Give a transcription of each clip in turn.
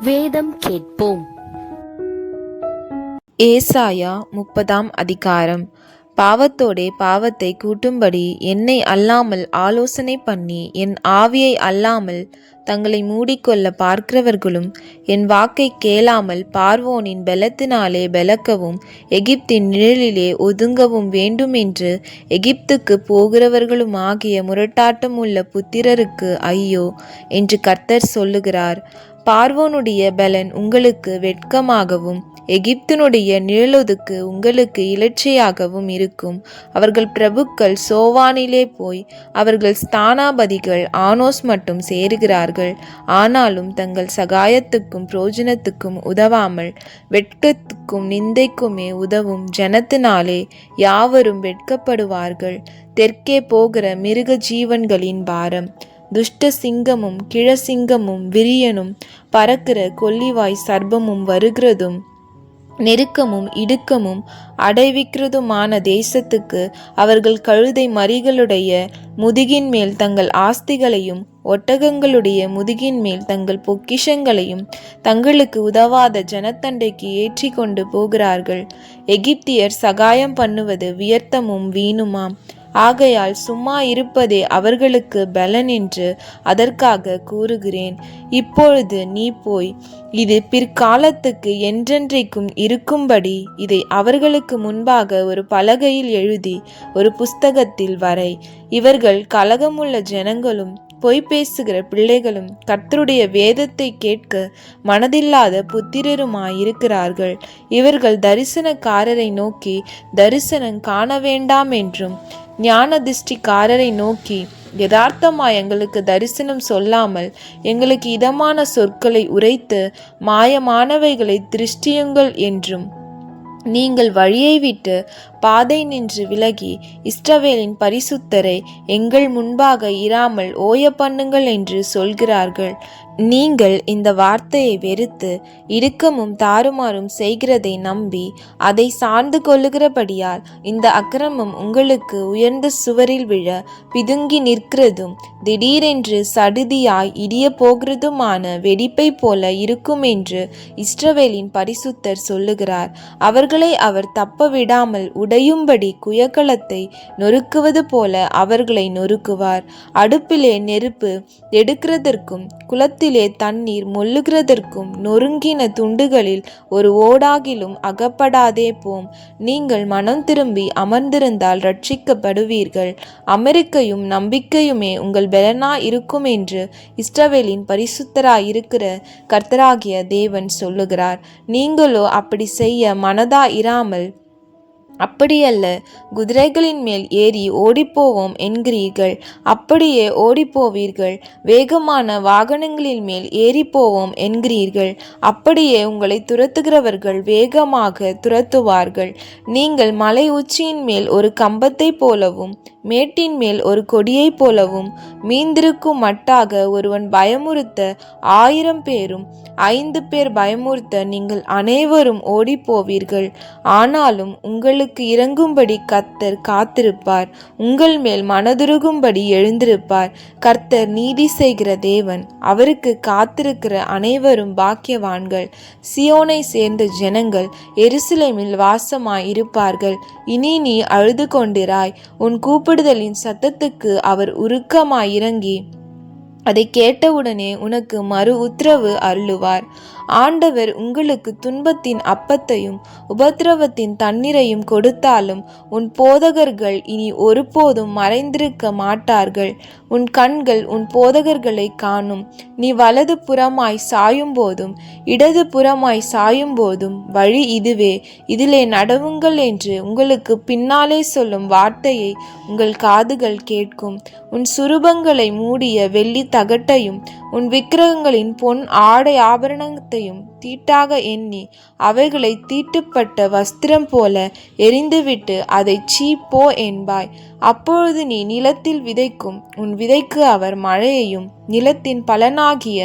வேதம் கேட்போம். ஏசாயா 30 அதிகாரம். பாவத்தோடே பாவத்தை கூட்டும்படி என்னை அல்லாமல் ஆலோசனை பண்ணி என் ஆவியை அல்லாமல் தங்களை மூடிக்கொள்ள பார்க்கிறவர்களும் என் வாக்கை கேளாமல் பார்வோனின் பெலத்தினாலே பெலக்கவும் எகிப்தின் நிழலிலே ஒதுங்கவும் வேண்டுமென்று எகிப்துக்கு போகிறவர்களுமாகிய முரட்டாட்டம் உள்ள புத்திரருக்கு ஐயோ என்று கர்த்தர் சொல்லுகிறார். பார்வோனுடைய பலன் உங்களுக்கு வெட்கமாகவும் எகிப்தினுடைய நிழலொதுக்கு உங்களுக்கு இலட்சையாகவும் இருக்கும். அவர்கள் பிரபுக்கள் சோவானிலே போய் அவர்கள் ஸ்தானாபதிகள் ஆனோஸ் மட்டும் சேருகிறார்கள். ஆனாலும் தங்கள் சகாயத்துக்கும் புரோஜனத்துக்கும் உதவாமல் வெட்கத்துக்கும் நிந்தைக்குமே உதவும் ஜனத்தினாலே யாவரும் வெட்கப்படுவார்கள். தெற்கே போகிற மிருக ஜீவன்களின் பாரம், துஷ்ட சிங்கமும் கிழசிங்கமும் விரியனும் பறக்கிற கொல்லிவாய் சர்ப்பமும் வருகிறதும் நெருக்கமும் இடுக்கமும் அடைவிக்கிறதுமான தேசத்துக்கு அவர்கள் கழுதை மறிகளுடைய முதுகின் மேல் தங்கள் ஆஸ்திகளையும் ஒட்டகங்களுடைய முதுகின் மேல் தங்கள் பொக்கிஷங்களையும் தங்களுக்கு உதவாத ஜனத்தண்டைக்கு ஏற்றி கொண்டு போகிறார்கள். எகிப்தியர் சகாயம் பண்ணுவது வியர்த்தமும் வீணுமாம். ஆகையால் சும்மா இருப்பதே அவர்களுக்கு பலன் என்று அதற்காக கூறுகிறேன். இப்பொழுது நீ போய் இது பிற்காலத்துக்கு என்றென்றைக்கும் இருக்கும்படி இதை அவர்களுக்கு முன்பாக ஒரு பலகையில் எழுதி ஒரு புஸ்தகத்தில் வரை. இவர்கள் கலகமுள்ள ஜனங்களும் பொய் பேசுகிற பிள்ளைகளும் கர்த்தருடைய வேதத்தை கேட்க மனதில்லாத புத்திரருமாயிருக்கிறார்கள். இவர்கள் தரிசனக்காரரை நோக்கி தரிசனம் காண வேண்டாம் என்றும் ஞான திருஷ்டிக்காரரை நோக்கி யதார்த்தமாய் எங்களுக்கு தரிசனம் சொல்லாமல் எங்களுக்கு இதமான சொற்களை உரைத்து மாயமானவைகளை திருஷ்டியுங்கள் என்றும் நீங்கள் வழியை விட்டு பாதை நின்று விலகி இஸ்ரவேலின் பரிசுத்தரை எங்கள் முன்பாக இராமல் ஓய பண்ணுங்கள் என்று சொல்கிறார்கள். நீங்கள் இந்த வார்த்தையை வெறுத்து இடுக்கமும் தாறுமாறும் செய்கிறதை நம்பி அதை சார்ந்து கொள்ளுகிறபடியால் இந்த அக்கிரமம் உங்களுக்கு உயர்ந்த சுவரில் விழ பிதுங்கி நிற்கிறதும் திடீரென்று சடுதியாய் இடிய போகிறதுமான வெடிப்பை போல இருக்கும் என்று இஸ்ரவேலின் பரிசுத்தர் சொல்லுகிறார். அவர்களை அவர் தப்ப விடாமல் உடையும்படி குயக்களத்தை நொறுக்குவது போல அவர்களை நொறுக்குவார். அடுப்பிலே நெருப்பு எடுக்கிறதற்கும் குளத்திலே தண்ணீர் மொல்லுகிறதற்கும் நொறுங்கின துண்டுகளில் ஒரு ஓடாகிலும் அகப்படாதே போம். நீங்கள் மனம் திரும்பி அமர்ந்திருந்தால் ரட்சிக்கப்படுவீர்கள். அமெரிக்கையும் நம்பிக்கையுமே உங்கள் பெலனா இருக்கும் என்று இஸ்ரவேலின் பரிசுத்தராயிருக்கிற கர்த்தராகிய தேவன் சொல்லுகிறார். நீங்களோ அப்படி செய்ய மனதா இராமல் அப்படியல்ல, குதிரைகளின் மேல் ஏறி ஓடிப்போவோம் என்கிறீர்கள். அப்படியே ஓடிப்போவீர்கள். வேகமான வாகனங்களின் மேல் ஏறிப்போவோம் என்கிறீர்கள். அப்படியே உங்களை துரத்துகிறவர்கள் வேகமாக துரத்துவார்கள். நீங்கள் மலை உச்சியின் மேல் ஒரு கம்பத்தை போலவும் மேட்டின் மேல் ஒரு கொடியை போலவும் மீந்திருக்கும் மட்டாக ஒருவன் பயமுறுத்த 1000 பேரும் 5 பேர் பயமுறுத்த நீங்கள் அனைவரும் ஓடிப்போவீர்கள். ஆனாலும் உங்களுக்கு இறங்கும்படி கர்த்தர் காத்திருப்பார். உங்கள் மேல் மனதுருகும்படி எழுந்திருப்பார். கர்த்தர் நீதி செய்கிற தேவன். அவருக்கு காத்திருக்கிற அனைவரும் பாக்கியவான்கள். சியோனை சேர்ந்த ஜனங்கள் எருசலேமில் வாசமாய் இருப்பார்கள். இனி நீ அழுது கொண்டிராய். உன் கூப்பிடுதலின் சத்தத்துக்கு அவர் உருக்கமாய் இறங்கி அதை கேட்டவுடனே உனக்கு மறு உத்தரவு அருளுவார். ஆண்டவர் உங்களுக்கு துன்பத்தின் அப்பத்தையும் உபத்திரவத்தின் தண்ணீரையும் கொடுத்தாலும் உன் போதகர்கள் இனி ஒருபோதும் மறைந்திருக்க மாட்டார்கள். உன் கண்கள் உன் போதகர்களை காணும். நீ வலது புறமாய் சாயும் போதும் இடது புறமாய் சாயும் போதும் வழி இதுவே, இதிலே நடவுங்கள் என்று உங்களுக்கு பின்னாலே சொல்லும் வார்த்தையை உங்கள் காதுகள் கேட்கும். உன் சுரூபங்களை மூடிய வெள்ளி தகட்டையும் உன் விக்கிரகங்களின் பொன் ஆடை ஆபரணத்தையும் தீட்டாக எண்ணி அவைகளை தீட்டுப்பட்ட வஸ்திரம் போல எரிந்துவிட்டு அதை சீப்போ என்பாய். அப்பொழுது நீ நிலத்தில் விதைக்கும் உன் விதைக்கு அவர் மழையையும் நிலத்தின் பலனாகிய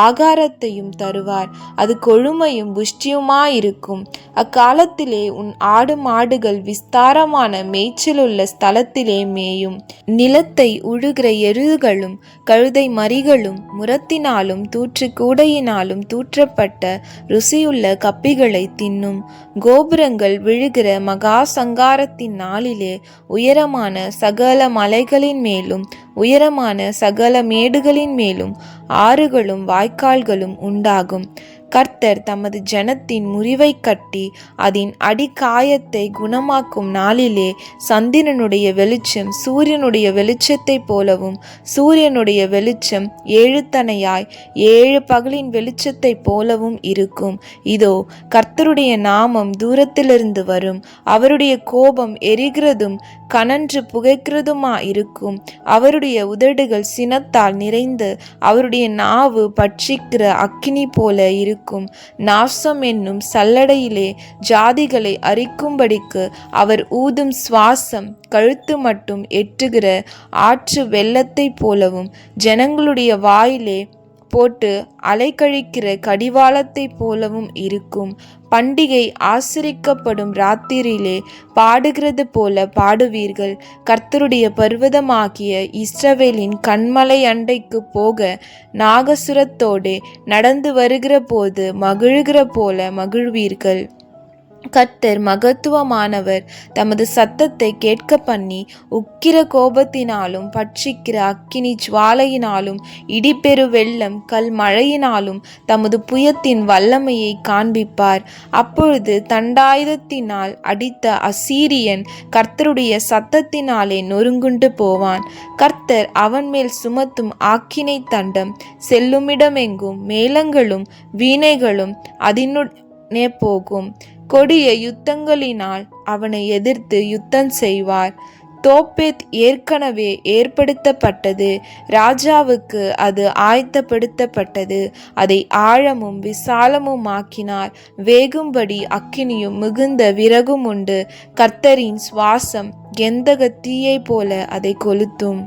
ஆகாரத்தையும் தருவார். அது கொழுமையும் புஷ்டியுமாயிருக்கும். அக்காலத்திலே உன் ஆடு மாடுகள் விஸ்தாரமான மேய்ச்சலுள்ள ஸ்தலத்திலே மேயும். நிலத்தை உழுகிற எருதுகளும் கழுதை மறிகளும் முரத்தினாலும் தூற்று கூடையினாலும் தூற்றப்பட்ட ருசியுள்ள கப்பிகளை தின்னும். கோபுரங்கள் விழுகிற மகா சங்காரத்தின் நாளிலே உயரமான சகல மலைகளின் மேலும் உயரமான சகல மேடுகளின் மேலும் ஆறுகளும் வாய்க்கால்களும் உண்டாகும். கர்த்தர் தமது ஜனத்தின் முறிவை கட்டி அதன் அடிக்காயத்தை குணமாக்கும் நாளிலே சந்திரனுடைய வெளிச்சம் சூரியனுடைய வெளிச்சத்தைப் போலவும் சூரியனுடைய வெளிச்சம் 7 தனையாய் 7 பகலின் வெளிச்சத்தைப் போலவும் இருக்கும். இதோ, கர்த்தருடைய நாமம் தூரத்திலிருந்து வரும். அவருடைய கோபம் எரிகிறதும் கனன்று புகைக்கிறதுமா இருக்கும். அவருடைய உதடுகள் சினத்தால் நிறைந்து அவருடைய நாவு பட்சிக்கிற அக்கினி போல இருக்கும். நாசம் என்னும் சல்லடையிலே ஜாதிகளை அரிக்கும்படிக்கு அவர் ஊதும் சுவாசம் கழுத்து மட்டும் எட்டுகிற ஆற்று வெள்ளத்தைப் போலவும் ஜனங்களுடைய வாயிலே போட்டு அலைக்கழிக்கிற கடிவாளத்தைப் போலவும் இருக்கும். பண்டிகை ஆசரிக்கப்படும் ராத்திரியிலே பாடுகிறது போல பாடுவீர்கள். கர்த்தருடைய பர்வதமாகிய இஸ்ரவேலின் கன்மலை அண்டைக்கு போக நாகசுரத்தோடே நடந்து வருகிற போது மகிழ்கிற போல மகிழ்வீர்கள். கர்த்தர் மகத்துவமானவர். தமது சத்தத்தை கேட்க பண்ணி உக்கிர கோபத்தினாலும் பட்சிக்கிற அக்கினி ஜுவாலையினாலும் இடிபெரு வெள்ளம் கல் மழையினாலும் தமது புயத்தின் வல்லமையை காண்பிப்பார். அப்பொழுது தண்டாயுதத்தினால் அடித்த அசீரியன் கர்த்தருடைய சத்தத்தினாலே நொறுங்குண்டு போவான். கர்த்தர் அவன் மேல் சுமத்தும் ஆக்கினை தண்டம் செல்லுமிடமெங்கும் மேளங்களும் வீணைகளும் அதினுடனே போகும். கொடிய யுத்தங்களினால் அவனை எதிர்த்து யுத்தம் செய்வார். தோப்பேத் ஏற்கனவே ஏற்படுத்தப்பட்டது. ராஜாவுக்கு அது ஆயத்தப்படுத்தப்பட்டது. அதை ஆழமும் விசாலமுமாக்கினார். வேகும்படி அக்கினியும் மிகுந்த விறகும் உண்டு. கர்த்தரின் சுவாசம் கெந்தக தீயை போல அதை கொளுத்தும்.